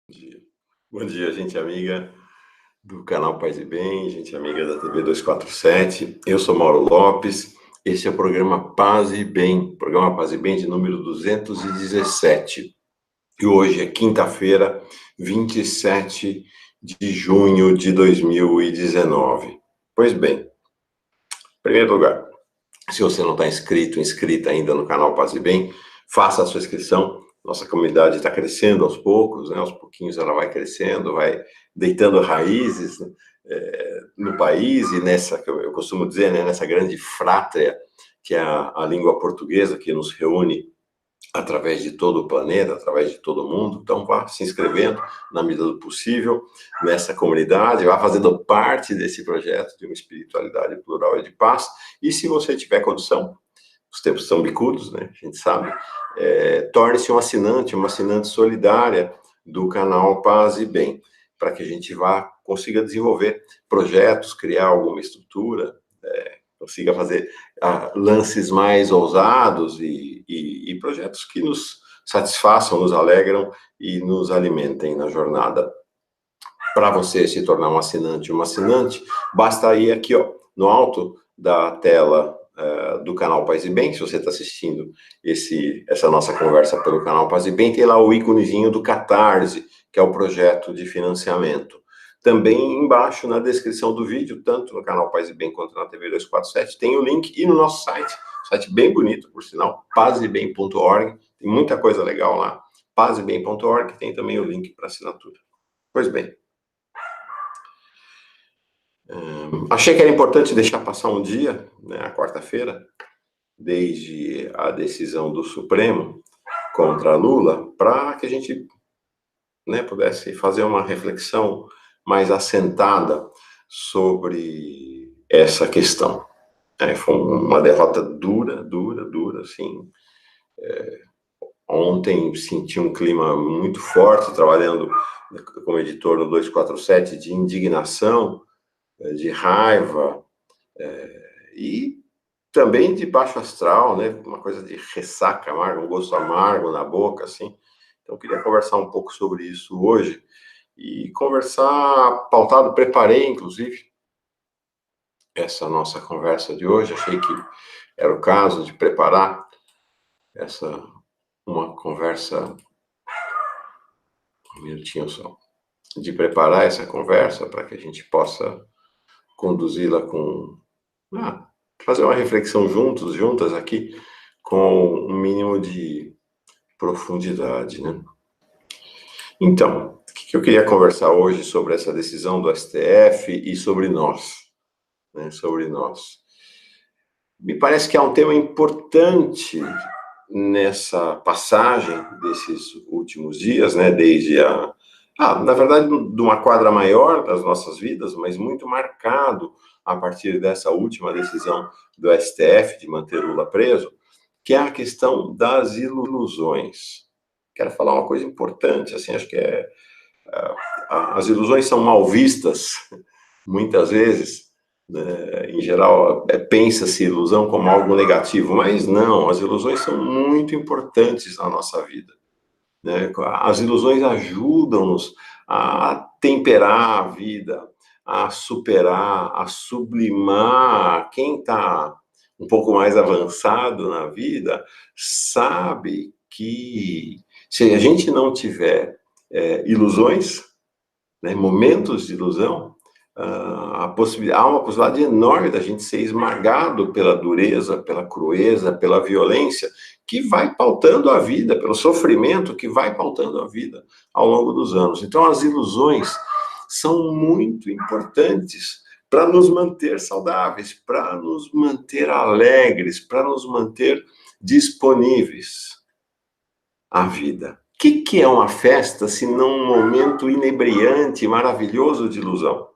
Dia. Bom dia, gente amiga do canal Paz e Bem, gente amiga da TV 247. Eu sou Mauro Lopes. Este é o programa Paz e Bem, programa Paz e Bem de número 217. E hoje é quinta-feira, 27 de junho de 2019. Pois bem, em primeiro lugar, se você não está inscrita ainda no canal Paz e Bem, faça a sua inscrição. Nossa comunidade está crescendo aos poucos, né? Aos pouquinhos ela vai crescendo, vai deitando raízes, né? No país e nessa, que eu costumo dizer, né? Nessa grande frátria que é a língua portuguesa, que nos reúne através de todo o planeta, através de todo o mundo. Então, vá se inscrevendo na medida do possível nessa comunidade, vá fazendo parte desse projeto de uma espiritualidade plural e de paz. E se você tiver condição, os tempos são bicudos, né? A gente sabe, torne-se um assinante, uma assinante solidária do canal Paz e Bem, para que a gente consiga desenvolver projetos, criar alguma estrutura, consiga fazer lances mais ousados e projetos que nos satisfaçam, nos alegram e nos alimentem na jornada. Para você se tornar um assinante, uma assinante, basta ir aqui, ó, no alto da tela do canal Paz e Bem. Se você está assistindo essa nossa conversa pelo canal Paz e Bem, tem lá o íconezinho do Catarse, que é o projeto de financiamento. Também embaixo na descrição do vídeo, tanto no canal Paz e Bem quanto na TV 247, tem o link, e no nosso site bem bonito, por sinal, pazebem.org, tem muita coisa legal lá, pazebem.org, tem também o link para assinatura. Pois bem, achei que era importante deixar passar um dia, né, a quarta-feira, desde a decisão do Supremo contra Lula, para que a gente, né, pudesse fazer uma reflexão mais assentada sobre essa questão. Foi uma derrota dura, assim. Ontem senti um clima muito forte, trabalhando como editor no 247, de indignação, de raiva, e também de baixo astral, né? Uma coisa de ressaca amarga, um gosto amargo na boca, assim. Então, eu queria conversar um pouco sobre isso hoje, e conversar pautado, preparei, inclusive, essa nossa conversa de hoje. Achei que era o caso de preparar uma conversa, um minutinho só, de preparar essa conversa para que a gente possa conduzi-la fazer uma reflexão juntas aqui, com um mínimo de profundidade, né? Então, o que eu queria conversar hoje sobre essa decisão do STF e sobre nós, né? Sobre nós. Me parece que há um tema importante nessa passagem desses últimos dias, né? Desde na verdade, de uma quadra maior das nossas vidas, mas muito marcado a partir dessa última decisão do STF de manter Lula preso, que é a questão das ilusões. Quero falar uma coisa importante, assim, acho que as ilusões são mal vistas, muitas vezes, né? Em geral, pensa-se ilusão como algo negativo, mas não, as ilusões são muito importantes na nossa vida, né? As ilusões ajudam-nos a temperar a vida, a superar, a sublimar. Quem está um pouco mais avançado na vida sabe que se a gente não tiver ilusões, né, momentos de ilusão, há uma possibilidade enorme da gente ser esmagado pela dureza, pela crueza, pela violência, que vai pautando a vida, pelo sofrimento que vai pautando a vida ao longo dos anos. Então, as ilusões são muito importantes para nos manter saudáveis, para nos manter alegres, para nos manter disponíveis à vida. O que é uma festa se não um momento inebriante, maravilhoso de ilusão?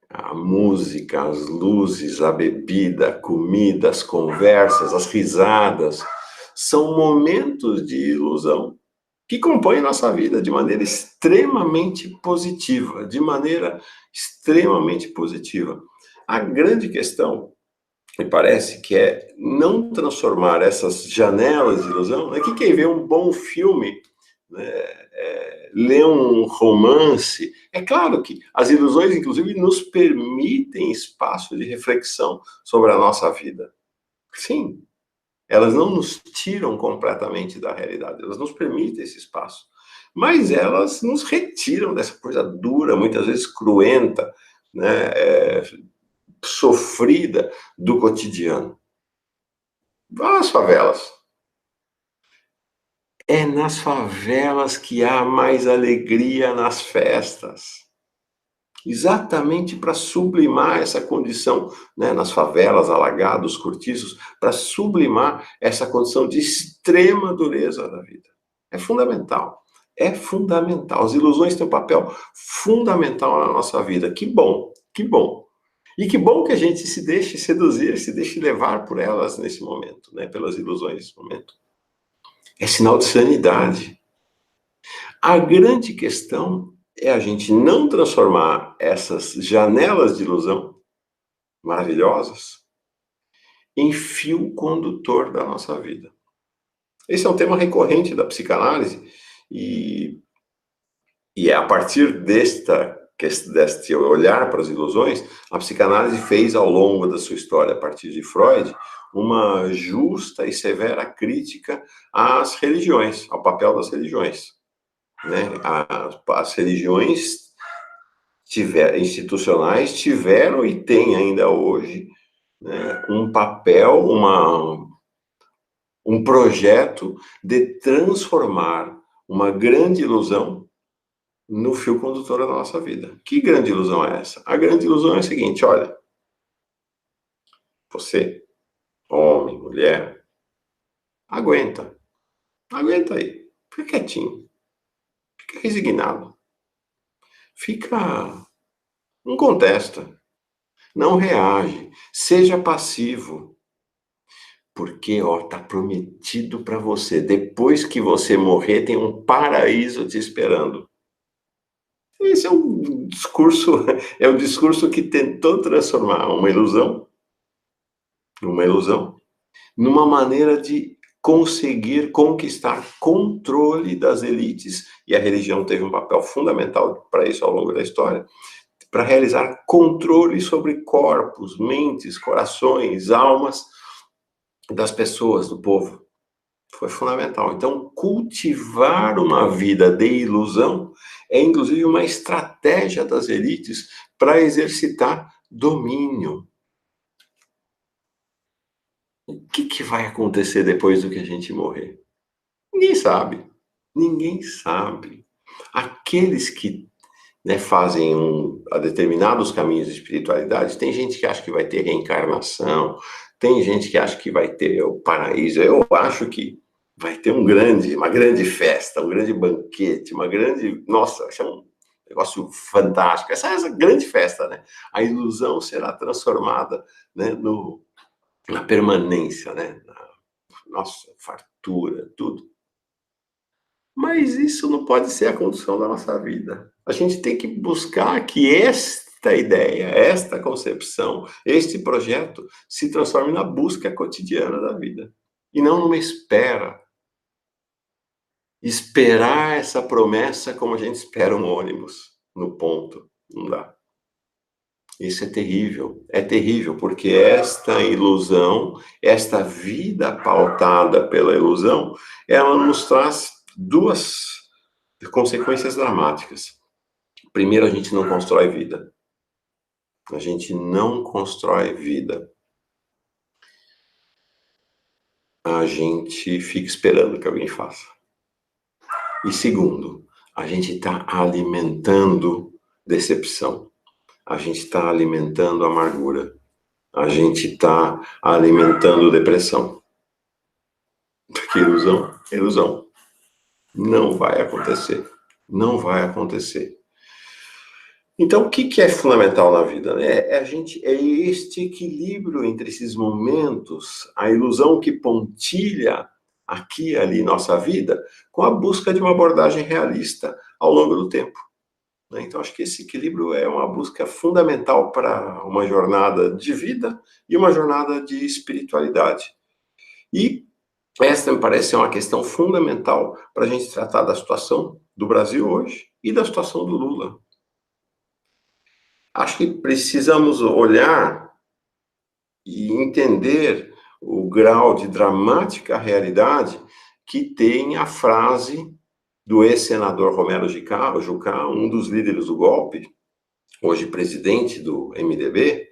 A música, as luzes, a bebida, a comida, as conversas, as risadas, são momentos de ilusão que compõem nossa vida de maneira extremamente positiva, A grande questão, me parece, que é não transformar essas janelas de ilusão, né? Que quem vê um bom filme, né, ler um romance. É claro que as ilusões, inclusive, nos permitem espaço de reflexão sobre a nossa vida. Sim, elas não nos tiram completamente da realidade, elas nos permitem esse espaço. Mas elas nos retiram dessa coisa dura, muitas vezes cruenta, né, sofrida do cotidiano. Vá às favelas. É nas favelas que há mais alegria nas festas. Exatamente para sublimar essa condição, né, nas favelas, alagados, cortiços, para sublimar essa condição de extrema dureza da vida. É fundamental. É fundamental. As ilusões têm um papel fundamental na nossa vida. Que bom, que bom. E que bom que a gente se deixe seduzir, se deixe levar por elas nesse momento, né, pelas ilusões nesse momento. É sinal de sanidade. A grande questão é a gente não transformar essas janelas de ilusão maravilhosas em fio condutor da nossa vida. Esse é um tema recorrente da psicanálise e é a partir deste olhar para as ilusões, a psicanálise fez ao longo da sua história, a partir de Freud, uma justa e severa crítica às religiões, ao papel das religiões. Né? As religiões institucionais tiveram e têm ainda hoje, né, um papel, um projeto de transformar uma grande ilusão no fio condutor da nossa vida. Que grande ilusão é essa? A grande ilusão é a seguinte, olha, você, homem, mulher, aguenta aí, fica quietinho, fica resignado, não contesta, não reage, seja passivo, porque, ó, tá prometido para você, depois que você morrer, tem um paraíso te esperando. Esse é um discurso, é um discurso que tentou transformar uma ilusão, numa maneira de conseguir conquistar controle das elites, e a religião teve um papel fundamental para isso ao longo da história, para realizar controle sobre corpos, mentes, corações, almas das pessoas, do povo. Foi fundamental. Então, cultivar uma vida de ilusão é, inclusive, uma estratégia das elites para exercitar domínio. O que vai acontecer depois do que a gente morrer? Ninguém sabe. Ninguém sabe. Aqueles que, né, fazem a determinados caminhos de espiritualidade, tem gente que acha que vai ter reencarnação, tem gente que acha que vai ter o paraíso. Eu acho que vai ter uma grande festa, um grande banquete, nossa, é um negócio fantástico. Essa grande festa, né? A ilusão será transformada, né, na permanência, né? Nossa, fartura, tudo. Mas isso não pode ser a condução da nossa vida. A gente tem que buscar que esta ideia, esta concepção, este projeto se transforme na busca cotidiana da vida. E não numa espera. Esperar essa promessa como a gente espera um ônibus no ponto. Não dá. Isso é terrível, porque esta ilusão, esta vida pautada pela ilusão, ela nos traz duas consequências dramáticas. Primeiro, a gente não constrói vida. A gente não constrói vida. A gente fica esperando que alguém faça. E segundo, a gente está alimentando decepção. A gente está alimentando amargura. A gente está alimentando depressão. Porque ilusão é ilusão. Não vai acontecer. Não vai acontecer. Então, o que é fundamental na vida? É este equilíbrio entre esses momentos, a ilusão que pontilha aqui e ali nossa vida, com a busca de uma abordagem realista ao longo do tempo. Então, acho que esse equilíbrio é uma busca fundamental para uma jornada de vida e uma jornada de espiritualidade. E esta me parece ser uma questão fundamental para a gente tratar da situação do Brasil hoje e da situação do Lula. Acho que precisamos olhar e entender o grau de dramática realidade que tem a frase do ex-senador Romero Jucá, um dos líderes do golpe, hoje presidente do MDB,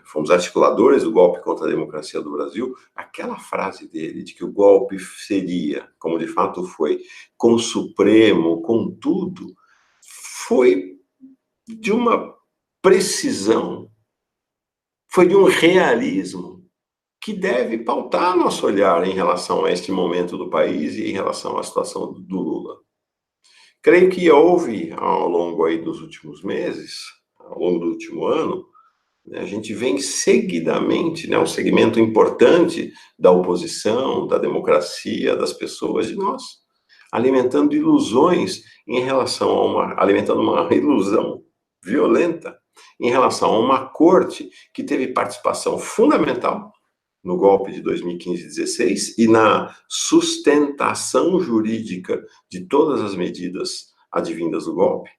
fomos articuladores do golpe contra a democracia do Brasil. Aquela frase dele de que o golpe seria, como de fato foi, com o Supremo, com tudo, foi de uma precisão, foi de um realismo que deve pautar nosso olhar em relação a este momento do país e em relação à situação do Lula. Creio que houve, ao longo aí dos últimos meses, ao longo do último ano, a gente vem seguidamente, um segmento importante da oposição, da democracia, das pessoas, de nós, alimentando ilusões em relação alimentando uma ilusão violenta em relação a uma corte que teve participação fundamental no golpe de 2015 e 2016 e na sustentação jurídica de todas as medidas advindas do golpe,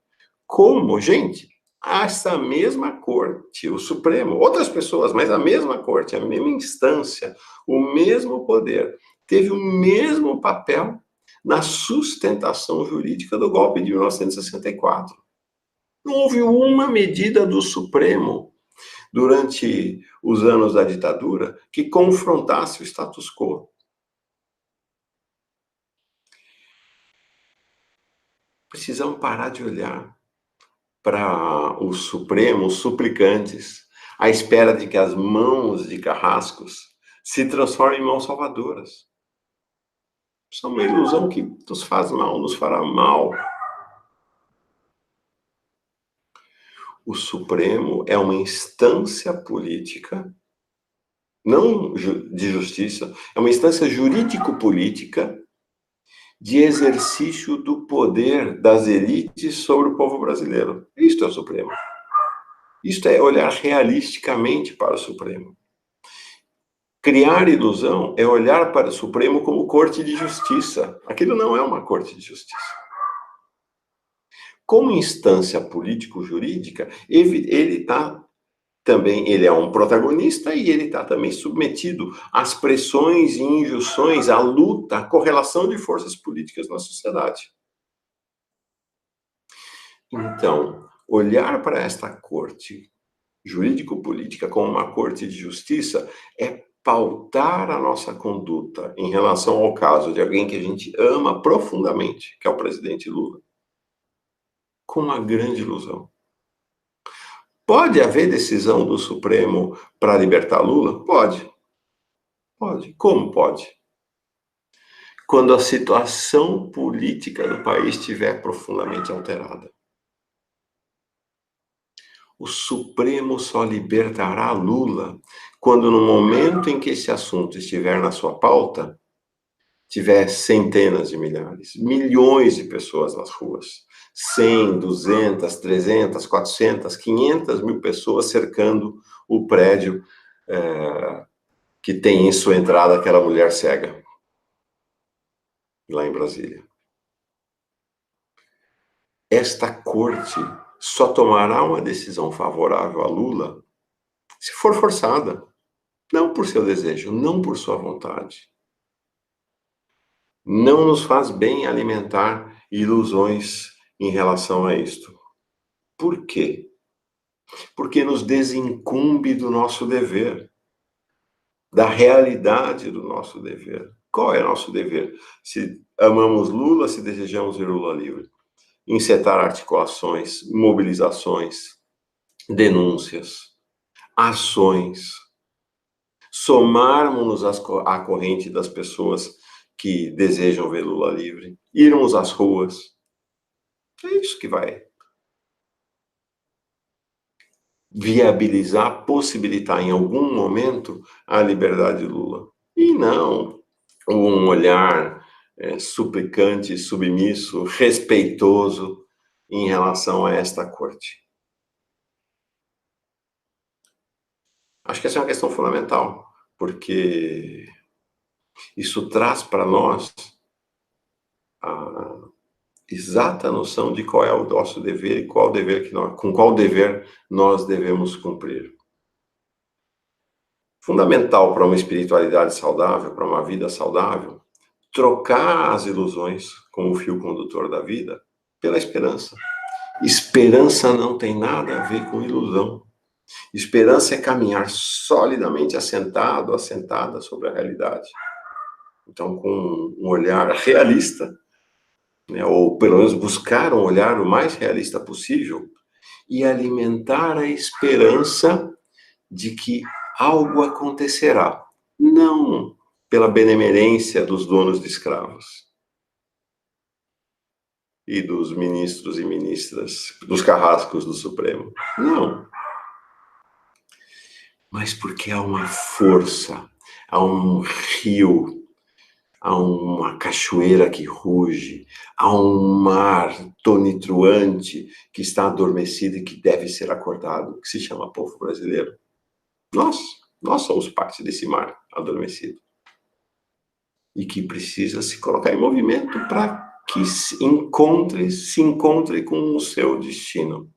como, gente, essa mesma corte, o Supremo, outras pessoas, mas a mesma corte, a mesma instância, o mesmo poder, teve o mesmo papel na sustentação jurídica do golpe de 1964. Não houve uma medida do Supremo durante os anos da ditadura que confrontasse o status quo. Precisamos parar de olhar para o Supremo, os suplicantes, à espera de que as mãos de carrascos se transformem em mãos salvadoras. Isso é uma ilusão que nos faz mal, nos fará mal. O Supremo é uma instância política, não de justiça, é uma instância jurídico-política de exercício do poder das elites sobre o povo brasileiro. Isto é o Supremo. Isto é olhar realisticamente para o Supremo. Criar ilusão é olhar para o Supremo como corte de justiça. Aquilo não é uma corte de justiça. Como instância político-jurídica, ele está também, ele é um protagonista e ele está também submetido às pressões e injunções, à luta, à correlação de forças políticas na sociedade. Então, olhar para esta corte jurídico-política como uma corte de justiça é pautar a nossa conduta em relação ao caso de alguém que a gente ama profundamente, que é o presidente Lula, com uma grande ilusão. Pode haver decisão do Supremo para libertar Lula? Pode. Pode. Como pode? Quando a situação política do país estiver profundamente alterada. O Supremo só libertará Lula quando, no momento em que esse assunto estiver na sua pauta, tiver centenas de milhares, milhões de pessoas nas ruas. 100, 200, 300, 400, 500 mil pessoas cercando o prédio que tem em sua entrada aquela mulher cega, lá em Brasília. Esta corte só tomará uma decisão favorável a Lula se for forçada. Não por seu desejo, não por sua vontade. Não nos faz bem alimentar ilusões em relação a isto. Por quê? Porque nos desincumbe do nosso dever, da realidade do nosso dever. Qual é nosso dever? Se amamos Lula, se desejamos ver Lula livre. Encetar articulações, mobilizações, denúncias, ações, somarmos-nos à corrente das pessoas que desejam ver Lula livre, irmos às ruas. É isso que vai viabilizar, possibilitar em algum momento a liberdade de Lula. E não um olhar suplicante, submisso, respeitoso em relação a esta corte. Acho que essa é uma questão fundamental, porque isso traz para nós exata noção de qual é o nosso dever e qual dever com qual dever nós devemos cumprir. Fundamental para uma espiritualidade saudável, para uma vida saudável, trocar as ilusões como fio condutor da vida pela esperança. Esperança não tem nada a ver com ilusão. Esperança é caminhar solidamente assentado, assentada sobre a realidade. Então, com um olhar realista, né, ou pelo menos buscar um olhar o mais realista possível e alimentar a esperança de que algo acontecerá. Não pela benemerência dos donos de escravos e dos ministros e ministras, dos carrascos do Supremo. Não. Mas porque há uma força, há um rio, há uma cachoeira que ruge, há um mar tonitruante que está adormecido e que deve ser acordado, que se chama povo brasileiro. Nós somos parte desse mar adormecido. E que precisa se colocar em movimento para que se encontre com o seu destino.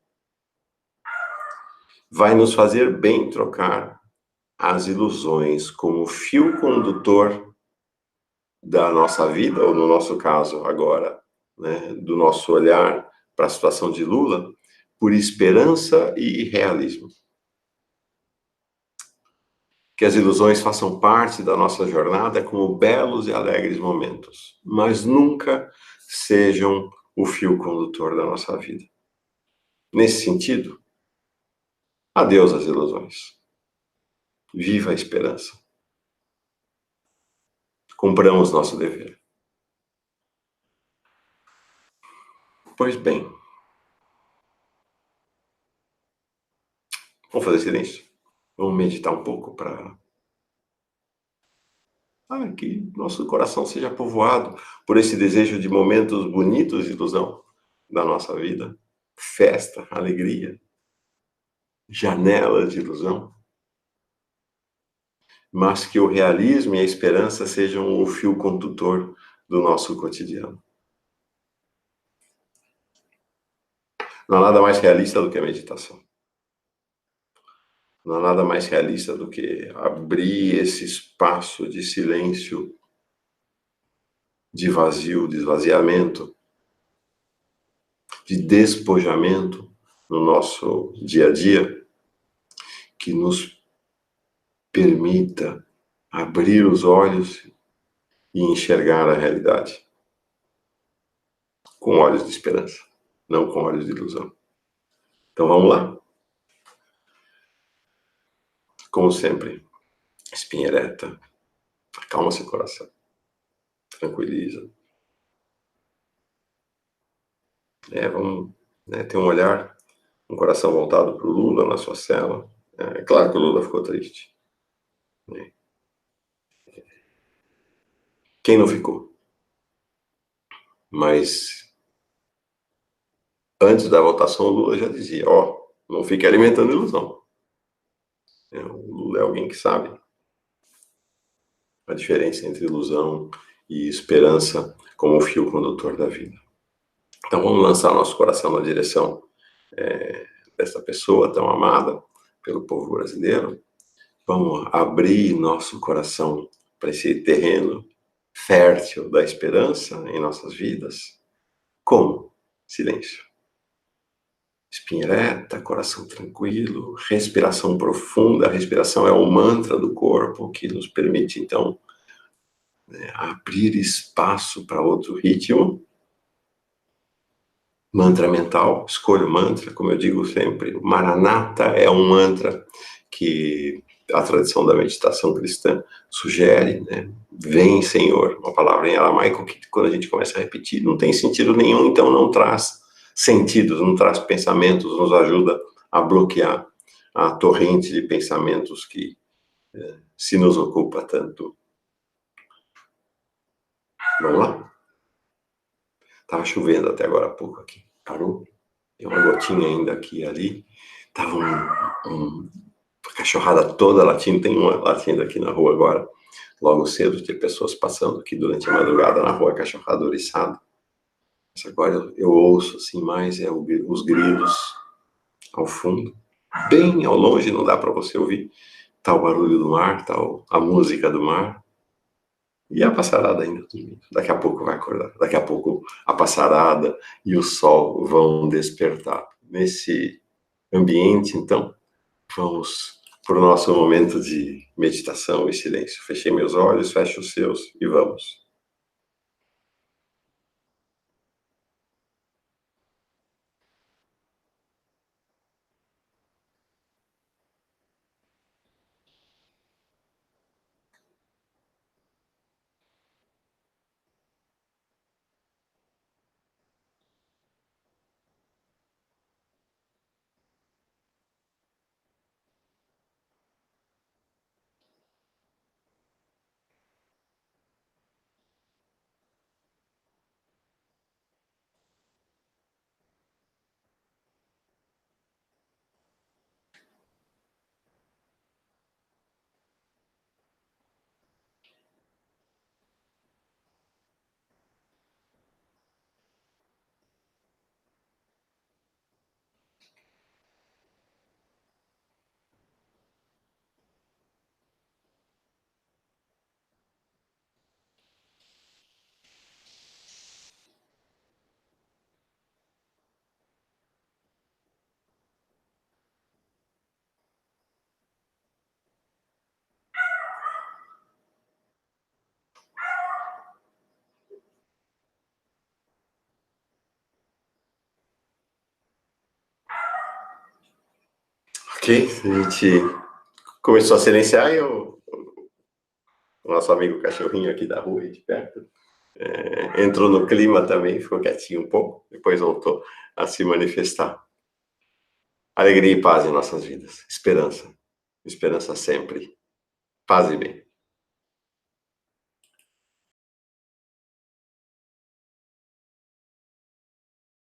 Vai nos fazer bem trocar as ilusões como fio condutor da nossa vida, ou no nosso caso agora, né, do nosso olhar para a situação de Lula, por esperança e realismo. Que as ilusões façam parte da nossa jornada como belos e alegres momentos, mas nunca sejam o fio condutor da nossa vida. Nesse sentido, adeus às ilusões. Viva a esperança. Cumpramos nosso dever. Pois bem, vamos fazer silêncio? Vamos meditar um pouco para que nosso coração seja povoado por esse desejo de momentos bonitos de ilusão da nossa vida. Festa, alegria, janelas de ilusão. Mas que o realismo e a esperança sejam o fio condutor do nosso cotidiano. Não há nada mais realista do que a meditação. Não há nada mais realista do que abrir esse espaço de silêncio, de vazio, de esvaziamento, de despojamento no nosso dia a dia, que nos permita abrir os olhos e enxergar a realidade com olhos de esperança, não com olhos de ilusão. Então vamos lá? Como sempre, espinha ereta, acalma seu coração, tranquiliza. Vamos ter um olhar, um coração voltado para o Lula na sua cela. É claro que o Lula ficou triste. Quem não ficou? Mas antes da votação, o Lula já dizia, não fique alimentando ilusão. O Lula é alguém que sabe a diferença entre ilusão e esperança como o fio condutor da vida. Então vamos lançar nosso coração na direção dessa pessoa tão amada pelo povo brasileiro. Vamos abrir nosso coração para esse terreno fértil da esperança em nossas vidas. Como? Silêncio. Espinha ereta, coração tranquilo, respiração profunda. A respiração é o mantra do corpo que nos permite, então, abrir espaço para outro ritmo. Mantra mental, escolha o mantra, como eu digo sempre. O Maranata é um mantra que a tradição da meditação cristã sugere, né? Vem, Senhor, uma palavra em aramaico que quando a gente começa a repetir não tem sentido nenhum, então não traz sentidos, não traz pensamentos, nos ajuda a bloquear a torrente de pensamentos que se nos ocupa tanto. Vamos lá? Estava chovendo até agora há pouco aqui. Parou? Tem uma gotinha ainda aqui e ali. Tava uma cachorrada toda latindo. Tem uma latindo aqui na rua agora. Logo cedo, tem pessoas passando aqui durante a madrugada na rua, cachorrada oriçada. Mas agora eu ouço assim mais os grilos ao fundo, bem ao longe, não dá para você ouvir. Tá o barulho do mar, tá a música do mar. E a passarada ainda dormindo. Daqui a pouco vai acordar. Daqui a pouco a passarada e o sol vão despertar. Nesse ambiente, então, vamos para o nosso momento de meditação e silêncio. Fechei meus olhos, fecho os seus e vamos. Ok, a gente começou a silenciar e o nosso amigo cachorrinho aqui da rua, aí de perto, entrou no clima também, ficou quietinho um pouco, depois voltou a se manifestar. Alegria e paz em nossas vidas. Esperança. Esperança sempre. Paz e bem.